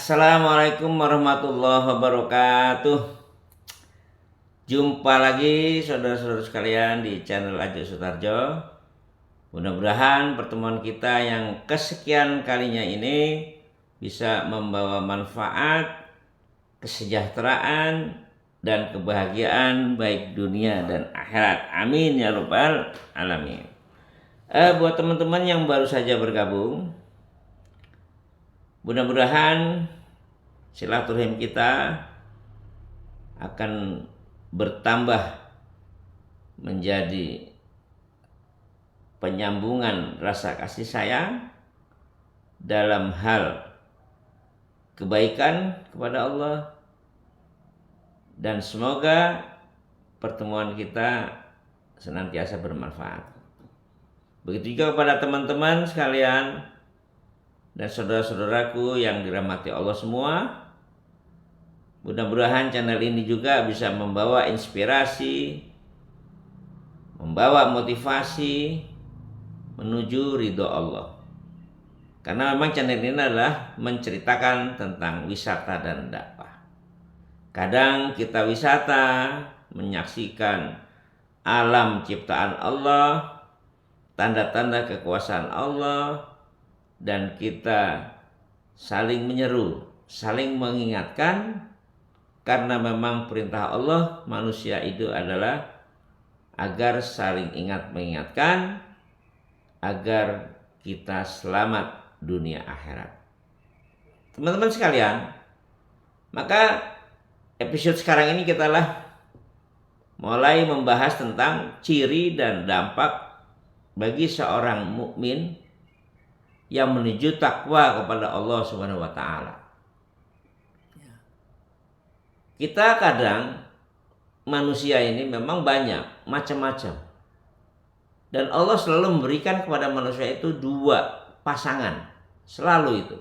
Assalamualaikum warahmatullahi wabarakatuh. Jumpa lagi saudara-saudara sekalian di channel Ajo Sutarjo. Mudah-mudahan pertemuan kita yang kesekian kalinya ini bisa membawa manfaat, kesejahteraan, dan kebahagiaan baik dunia dan akhirat. Amin ya rabbal alamin. Buat teman-teman yang baru saja bergabung, mudah-mudahan silaturahim kita akan bertambah menjadi penyambungan rasa kasih sayang dalam hal kebaikan kepada Allah, dan semoga pertemuan kita senantiasa bermanfaat. Begitu juga kepada teman-teman sekalian dan saudara-saudaraku yang dirahmati Allah semua. Mudah-mudahan channel ini juga bisa membawa inspirasi, membawa motivasi menuju ridho Allah. Karena memang channel ini adalah menceritakan tentang wisata dan dakwah. Kadang kita wisata, menyaksikan alam ciptaan Allah, tanda-tanda kekuasaan Allah, dan kita saling menyeru, saling mengingatkan, karena memang perintah Allah manusia itu adalah agar saling ingat mengingatkan, agar kita selamat dunia akhirat. Teman-teman sekalian, maka episode sekarang ini kita mulai membahas tentang ciri dan dampak bagi seorang mukmin yang menuju takwa kepada Allah Subhanahu wa taala. Kita kadang manusia ini memang banyak macam-macam. Dan Allah selalu memberikan kepada manusia itu dua pasangan, selalu itu.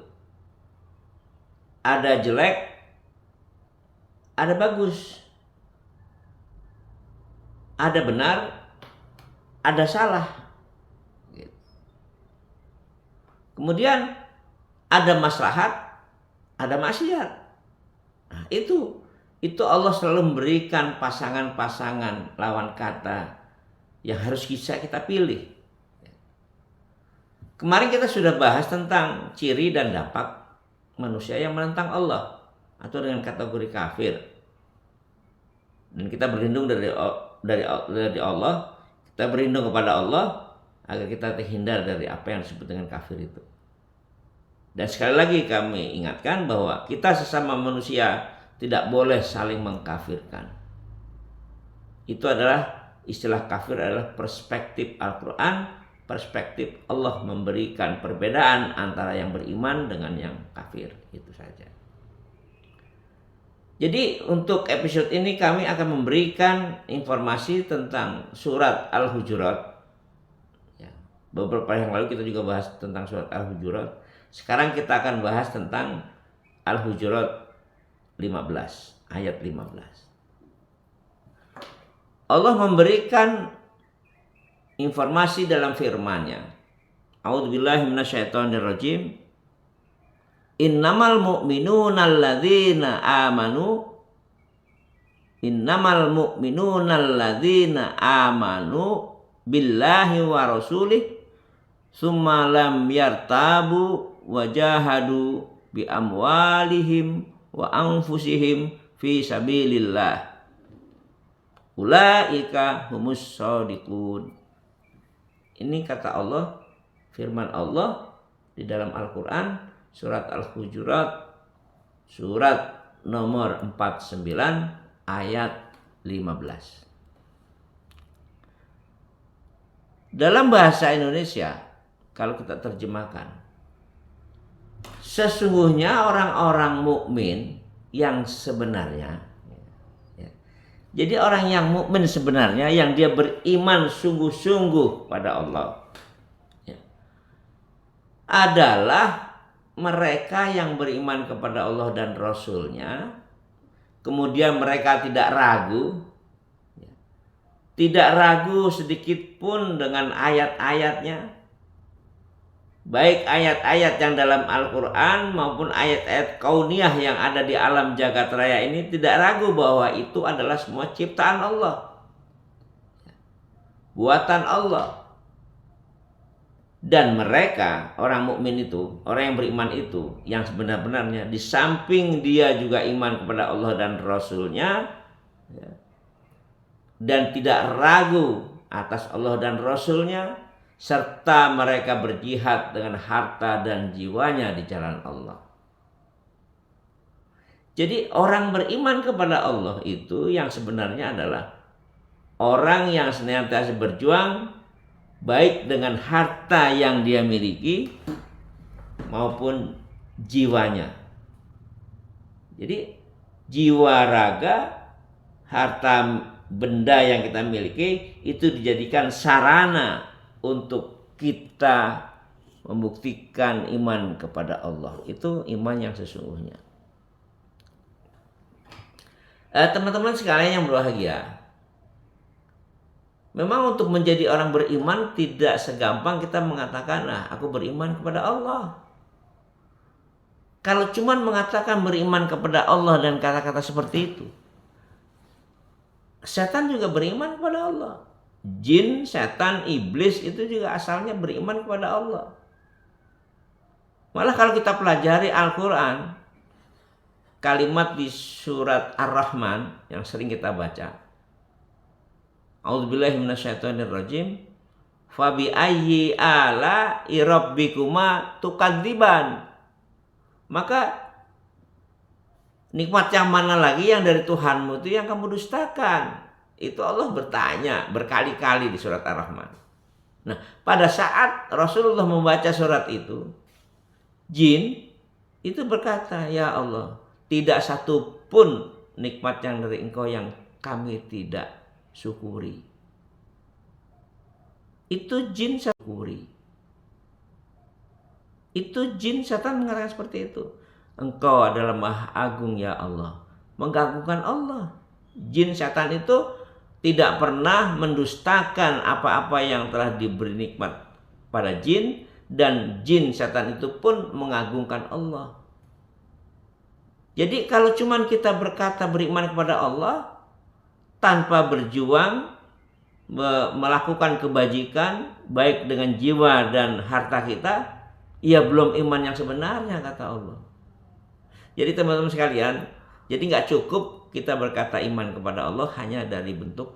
Ada jelek, ada bagus. Ada benar, ada salah. Kemudian ada maslahat, ada maksiat. Nah, itu Allah selalu memberikan pasangan-pasangan lawan kata yang harus kita pilih. Kemarin kita sudah bahas tentang ciri dan dampak manusia yang menentang Allah atau dengan kategori kafir. Dan kita berlindung dari Allah, kita berlindung kepada Allah agar kita terhindar dari apa yang disebut dengan kafir itu. Dan sekali lagi kami ingatkan bahwa kita sesama manusia tidak boleh saling mengkafirkan. Itu adalah istilah kafir adalah perspektif Al-Quran, perspektif Allah memberikan perbedaan antara yang beriman dengan yang kafir. Itu saja. Jadi untuk episode ini kami akan memberikan informasi tentang surat Al-Hujurat. Beberapa yang lalu kita juga bahas tentang surat Al-Hujurat. Sekarang kita akan bahas tentang Al-Hujurat 15, ayat 15. Allah memberikan informasi dalam firman-Nya. A'udzubillahi minasyaitonirrajim. Innamal mu'minuna alladzina amanu billahi wa rasulih summa lam yartabu wajahadu bi amwalihim wa anfusihim fi sabilillah ulaika humus shadiqun. Ini kata Allah, firman Allah di dalam Al-Quran, surat Al-Hujurat, surat nomor 49 ayat 15. Dalam bahasa Indonesia, kalau kita terjemahkan, sesungguhnya orang-orang mukmin yang sebenarnya, jadi orang yang mukmin sebenarnya, yang dia beriman sungguh-sungguh pada Allah, adalah mereka yang beriman kepada Allah dan Rasul-Nya, kemudian mereka tidak ragu sedikit pun dengan ayat-ayatnya, baik ayat-ayat yang dalam Al-Quran maupun ayat-ayat kauniyah yang ada di alam jagat raya ini, tidak ragu bahwa itu adalah semua ciptaan Allah, buatan Allah. Dan mereka, orang mukmin itu, orang yang beriman itu, yang sebenar-benarnya, di samping dia juga iman kepada Allah dan Rasulnya, dan tidak ragu atas Allah dan Rasulnya, serta mereka berjihad dengan harta dan jiwanya di jalan Allah. Jadi orang beriman kepada Allah itu yang sebenarnya adalah orang yang senantiasa berjuang baik dengan harta yang dia miliki maupun jiwanya. Jadi jiwa, raga, harta, benda yang kita miliki itu dijadikan sarana untuk kita membuktikan iman kepada Allah. Itu iman yang sesungguhnya. Teman-teman sekalian yang berbahagia, memang untuk menjadi orang beriman tidak segampang kita mengatakan, aku beriman kepada Allah. Kalau cuma mengatakan beriman kepada Allah dan kata-kata seperti itu, setan juga beriman kepada Allah. Jin, setan, iblis itu juga asalnya beriman kepada Allah. Malah kalau kita pelajari Al-Quran, kalimat di surat Ar-Rahman yang sering kita baca, A'udzubillahi minasyaitonirrajim. Fabi ayyi ala rabbikuma tukadziban. Maka nikmat yang mana lagi yang dari Tuhanmu itu yang kamu dustakan? Itu Allah bertanya berkali-kali di surat Ar-Rahman. Nah, pada saat Rasulullah membaca surat itu, jin itu berkata, ya Allah, tidak satu pun nikmat yang dari Engkau yang kami tidak syukuri. Itu jin syukuri. Itu jin setan mengatakan seperti itu. Engkau adalah Maha Agung ya Allah. Mengagungkan Allah. Jin setan itu tidak pernah mendustakan apa-apa yang telah diberi nikmat pada jin, dan jin setan itu pun mengagungkan Allah. Jadi kalau cuman kita berkata beriman kepada Allah tanpa berjuang melakukan kebajikan baik dengan jiwa dan harta kita, ya belum iman yang sebenarnya, kata Allah. Jadi teman-teman sekalian, jadi nggak cukup kita berkata iman kepada Allah hanya dari bentuk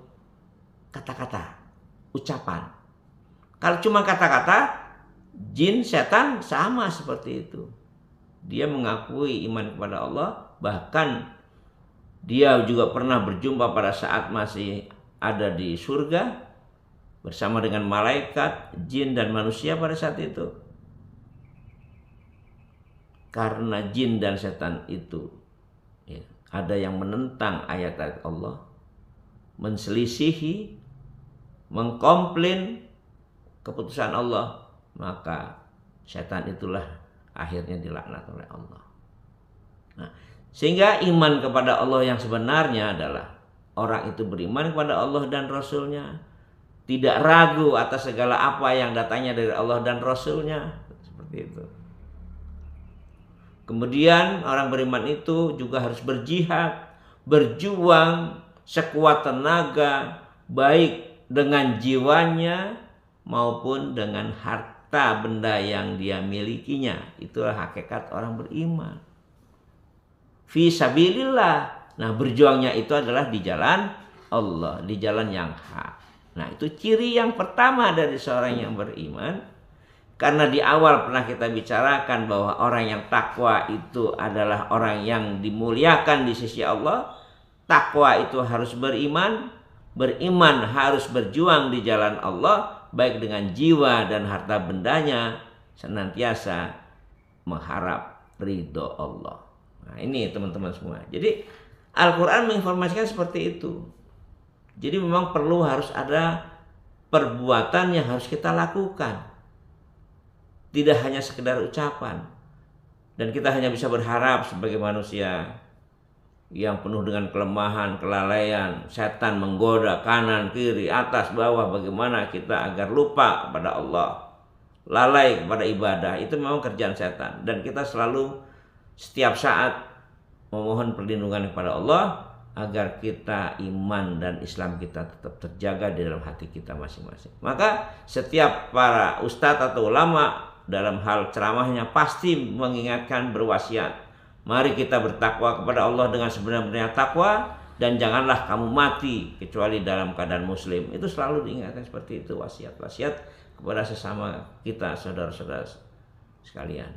kata-kata, ucapan. Kalau cuma kata-kata, jin setan sama seperti itu. Dia mengakui iman kepada Allah, bahkan dia juga pernah berjumpa pada saat masih ada di surga bersama dengan malaikat, jin dan manusia pada saat itu. Karena jin dan setan itu ada yang menentang ayat-ayat Allah, menselisihi, mengkomplain keputusan Allah, maka setan itulah akhirnya dilaknat oleh Allah. Nah, sehingga iman kepada Allah yang sebenarnya adalah orang itu beriman kepada Allah dan Rasulnya, tidak ragu atas segala apa yang datangnya dari Allah dan Rasulnya, seperti itu. Kemudian orang beriman itu juga harus berjihad, berjuang sekuat tenaga, baik dengan jiwanya maupun dengan harta benda yang dia milikinya. Itulah hakikat orang beriman. Fi sabilillah. Nah, berjuangnya itu adalah di jalan Allah, di jalan yang hak. Nah, itu ciri yang pertama dari seorang yang beriman. Karena di awal pernah kita bicarakan bahwa orang yang takwa itu adalah orang yang dimuliakan di sisi Allah. Takwa itu harus beriman, beriman harus berjuang di jalan Allah, baik dengan jiwa dan harta bendanya, senantiasa mengharap ridho Allah. Nah, ini teman-teman semua. Jadi Al-Quran menginformasikan seperti itu. Jadi memang perlu harus ada perbuatan yang harus kita lakukan. Tidak hanya sekedar ucapan. Dan kita hanya bisa berharap sebagai manusia yang penuh dengan kelemahan, kelalaian, setan menggoda kanan, kiri, atas, bawah, bagaimana kita agar lupa kepada Allah. lalai kepada ibadah, itu memang kerjaan setan. Dan kita selalu setiap saat memohon perlindungan kepada Allah agar kita iman dan Islam kita tetap terjaga di dalam hati kita masing-masing. Maka setiap para ustadz atau ulama dalam hal ceramahnya pasti mengingatkan, berwasiat, mari kita bertakwa kepada Allah dengan sebenar-benarnya takwa, dan janganlah kamu mati kecuali dalam keadaan muslim. Itu selalu diingatkan seperti itu, wasiat-wasiat kepada sesama kita, saudara-saudara sekalian.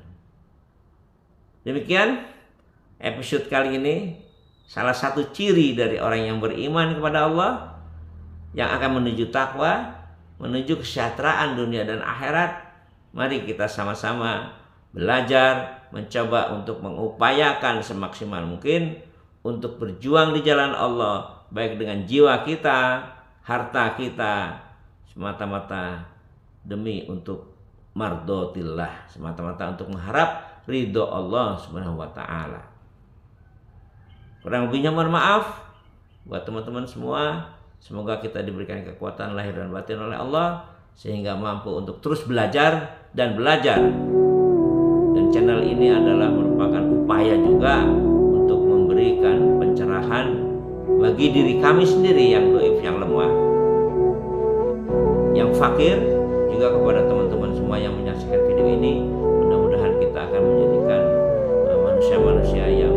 Demikian episode kali ini. Salah satu ciri dari orang yang beriman kepada Allah, yang akan menuju takwa, menuju kesejahteraan dunia dan akhirat. Mari kita sama-sama belajar, mencoba untuk mengupayakan semaksimal mungkin untuk berjuang di jalan Allah, baik dengan jiwa kita, harta kita, semata-mata demi untuk mardotillah, semata-mata untuk mengharap ridho Allah Subhanahu wa ta'ala. Kurang lebihnya mohon maaf buat teman-teman semua. Semoga kita diberikan kekuatan lahir dan batin oleh Allah sehingga mampu untuk terus belajar dan belajar. Dan channel ini adalah merupakan upaya juga untuk memberikan pencerahan bagi diri kami sendiri yang dhaif, yang lemah, yang fakir, juga kepada teman-teman semua yang menyaksikan video ini. Mudah-mudahan kita akan menjadikan manusia-manusia yang